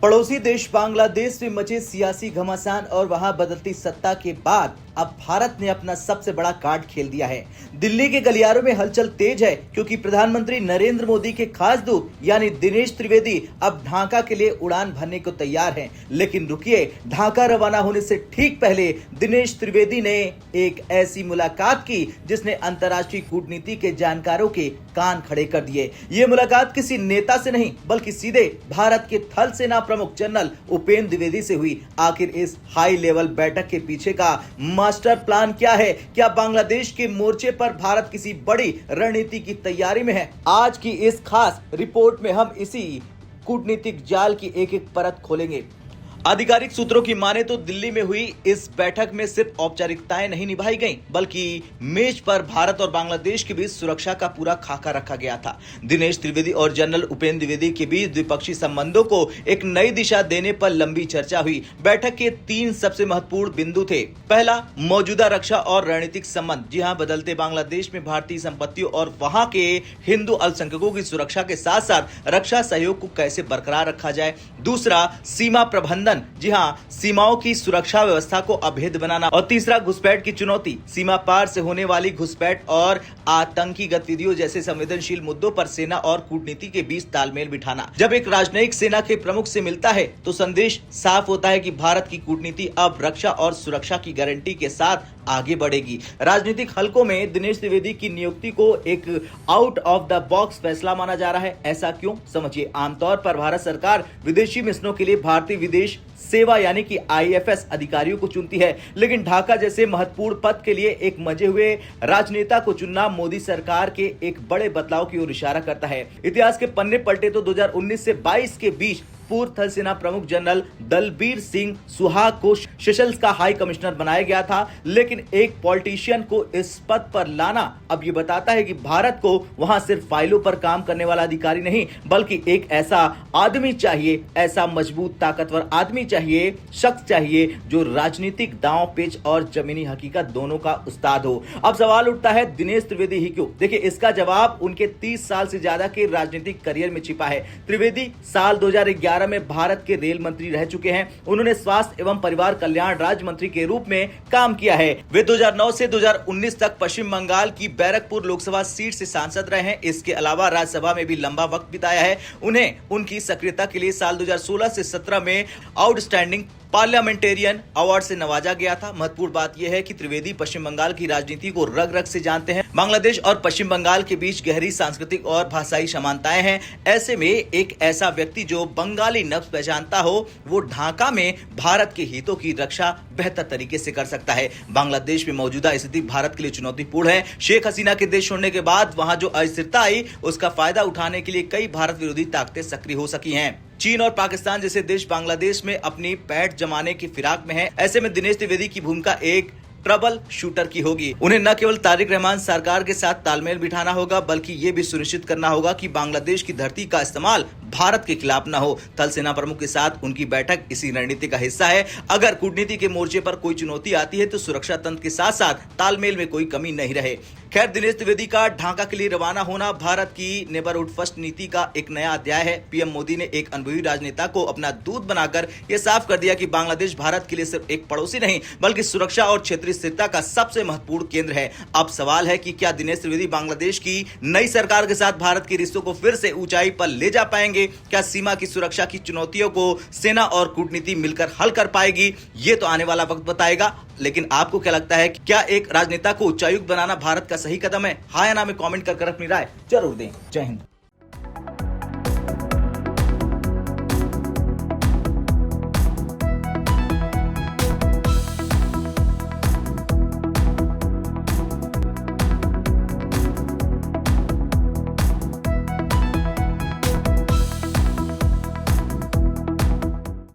पड़ोसी देश बांग्लादेश में मचे सियासी घमासान और वहां बदलती सत्ता के बाद अब भारत ने अपना सबसे बड़ा कार्ड खेल दिया है। दिल्ली के गलियारों में हलचल तेज है क्योंकि प्रधानमंत्री नरेंद्र मोदी के खास दूत यानी दिनेश त्रिवेदी अब ढाका के लिए उड़ान भरने को तैयार हैं। लेकिन रुकिए, ढाका रवाना होने से ठीक पहले दिनेश त्रिवेदी ने एक ऐसी मुलाकात की जिसने अंतर्राष्ट्रीय कूटनीति के जानकारों के कान खड़े कर दिए। ये मुलाकात किसी नेता से नहीं बल्कि सीधे भारत के थल सेना प्रमुख जनरल उपेंद्र द्विवेदी से हुई। आखिर इस हाई लेवल बैठक के पीछे का मास्टर प्लान क्या है? क्या बांग्लादेश के मोर्चे पर भारत किसी बड़ी रणनीति की तैयारी में है? आज की इस खास रिपोर्ट में हम इसी कूटनीतिक जाल की एक एक परत खोलेंगे। आधिकारिक सूत्रों की माने तो दिल्ली में हुई इस बैठक में सिर्फ औपचारिकताएं नहीं निभाई गईं, बल्कि मेज पर भारत और बांग्लादेश के बीच सुरक्षा का पूरा खाका रखा गया था। दिनेश त्रिवेदी और जनरल उपेंद्र द्विवेदी के बीच द्विपक्षीय संबंधों को एक नई दिशा देने पर लंबी चर्चा हुई। बैठक के 3 सबसे महत्वपूर्ण बिंदु थे। पहला, मौजूदा रक्षा और रणनीतिक संबंध। जी हां, बदलते बांग्लादेश में भारतीय संपत्तियों और वहां के हिंदू अल्पसंख्यकों की सुरक्षा के साथ साथ रक्षा सहयोग को कैसे बरकरार रखा जाए। दूसरा, सीमा प्रबंधन। जी हां, सीमाओं की सुरक्षा व्यवस्था को अभेद्य बनाना। और तीसरा, घुसपैठ की चुनौती। सीमा पार से होने वाली घुसपैठ और आतंकी गतिविधियों जैसे संवेदनशील मुद्दों पर सेना और कूटनीति के बीच तालमेल बिठाना। जब एक राजनयिक सेना के प्रमुख से मिलता है तो संदेश साफ होता है कि भारत की कूटनीति अब रक्षा और सुरक्षा की गारंटी के साथ आगे बढ़ेगी। राजनीतिक हलकों में दिनेश त्रिवेदी की नियुक्ति को एक आउट ऑफ द बॉक्स फैसला माना जा रहा है। ऐसा क्यों? समझिए। आमतौर पर भारत सरकार विदेशी मिशनों के लिए भारतीय विदेश सेवा यानी कि आईएफएस अधिकारियों को चुनती है, लेकिन ढाका जैसे महत्वपूर्ण पद के लिए एक मजे हुए राजनेता को चुनना मोदी सरकार के एक बड़े बदलाव की ओर इशारा करता है। इतिहास के पन्ने पलटे तो 2019 से 22 के बीच पूर्व थल सेना प्रमुख जनरल दलबीर सिंह सुहाग को सेशल्स का हाई कमिश्नर बनाया गया था, लेकिन एक पॉलिटिशियन को इस पद पर लाना अब ये बताता है कि भारत को वहां सिर्फ फाइलों पर काम करने वाला अधिकारी नहीं बल्कि एक ऐसा आदमी चाहिए, ऐसा मजबूत ताकतवर आदमी चाहिए, शख्स चाहिए जो राजनीतिक दांव पेच और जमीनी हकीकत दोनों का उस्ताद हो। अब सवाल उठता है, दिनेश त्रिवेदी ही क्यों? देखिए, इसका जवाब उनके 30 साल से ज्यादा के राजनीतिक करियर में छिपा है। त्रिवेदी साल 2011 में भारत के रेल मंत्री रह चुके हैं। उन्होंने स्वास्थ्य एवं परिवार कल्याण राज्य मंत्री के रूप में काम किया है। वे 2009 से 2019 तक पश्चिम बंगाल की बैरकपुर लोकसभा सीट से सांसद रहे हैं। इसके अलावा राज्यसभा में भी लंबा वक्त बिताया है। उन्हें उनकी सक्रियता के लिए साल 2016 से 17 में आउटस्टैंडिंग पार्लियामेंटेरियन अवार्ड से नवाजा गया था। महत्वपूर्ण बात यह है कि त्रिवेदी पश्चिम बंगाल की राजनीति को रग रग से जानते हैं। बांग्लादेश और पश्चिम बंगाल के बीच गहरी सांस्कृतिक और भाषाई समानताएं हैं। ऐसे में एक ऐसा व्यक्ति जो बंगाली नब्ज पहचानता हो, वो ढाका में भारत के हितों की रक्षा बेहतर तरीके से कर सकता है। बांग्लादेश में मौजूदा स्थिति भारत के लिए चुनौतीपूर्ण है। शेख हसीना के देश छोड़ने के बाद वहां जो अस्थिरता आई, उसका फायदा उठाने के लिए कई भारत विरोधी ताकतें सक्रिय हो सकी हैं। चीन और पाकिस्तान जैसे देश बांग्लादेश में अपनी पैठ जमाने की फिराक में हैं। ऐसे में दिनेश त्रिवेदी की भूमिका एक ट्रबल शूटर की होगी। उन्हें न केवल तारिक रहमान सरकार के साथ तालमेल बिठाना होगा बल्कि ये भी सुनिश्चित करना होगा कि बांग्लादेश की धरती का इस्तेमाल भारत के खिलाफ न हो। थल सेना प्रमुख के साथ उनकी बैठक इसी रणनीति का हिस्सा है। अगर कूटनीति के मोर्चे पर कोई चुनौती आती है तो सुरक्षा तंत्र के साथ साथ तालमेल में कोई कमी नहीं रहे। खैर, दिनेश त्रिवेदी का ढाका के लिए रवाना होना भारत की नेबरहुड फर्स्ट नीति का एक नया अध्याय है। पीएम मोदी ने एक अनुभवी राजनेता को अपना दूत बनाकर यह साफ कर दिया कि बांग्लादेश भारत के लिए सिर्फ एक पड़ोसी नहीं बल्कि सुरक्षा और क्षेत्रीय स्थिरता का सबसे महत्वपूर्ण केंद्र है। अब सवाल है कि क्या दिनेश त्रिवेदी बांग्लादेश की नई सरकार के साथ भारत के रिश्तों को फिर से ऊंचाई पर ले जा पाएंगे? क्या सीमा की सुरक्षा की चुनौतियों को सेना और कूटनीति मिलकर हल कर पाएगी? ये तो आने वाला वक्त बताएगा। लेकिन आपको क्या लगता है, क्या एक राजनेता को उच्चायुक्त बनाना भारत का सही कदम है? हाँ या ना में कमेंट कर अपनी राय जरूर दें। जय हिंद।